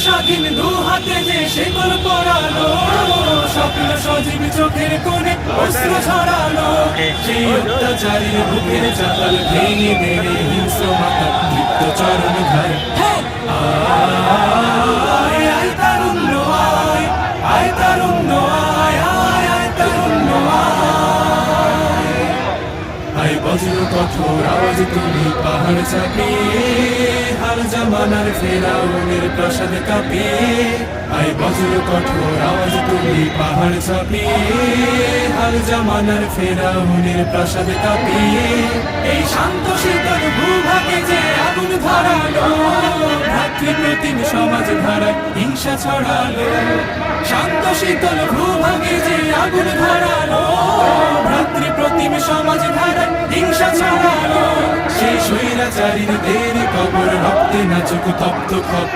স্বাধীন দু হাতে যে শেকল পড়ালো, স্বপ্ন সজীব চোখের কোণে অস্ত্র ছড়ালো। সেই অত্যাচারীর বুকের চাতাল ভেঙে দেবে হিংস্র মাথা লিপ্ত চরণ ঘায়। আয় আয় তারুণ্য আয়, আয় তারুণ্য আয়, আয় আয় তারুণ্য আয়। আয় বজ্র কঠোর আওয়াজ তুমি পাহাড় চাপিয়ে, হাল জামানার ফেরাউনের প্রাসাদ কাঁপিয়ে। আয় বজ্র কঠোর আওয়াজ তুমি পাহাড় চাপিয়ে, হাল জামানার ফেরাউনের প্রাসাদ কাঁপিয়ে। এই শান্ত শীতল ভূভাগে যে আগুন ধরালো, ভ্রাতৃপ্রতিম সমাজ ধারায় হিংসা ছড়ালো। শান্ত শীতল ভূভাগে যে আগুন ধরালো, ভ্রাতৃপ্রতিম সমাজ ধারায় হিংসা ছড়ালো। সেই স্বৈরাচারীদের কবর রক্তে নাচুক তপ্ত ক্ষত।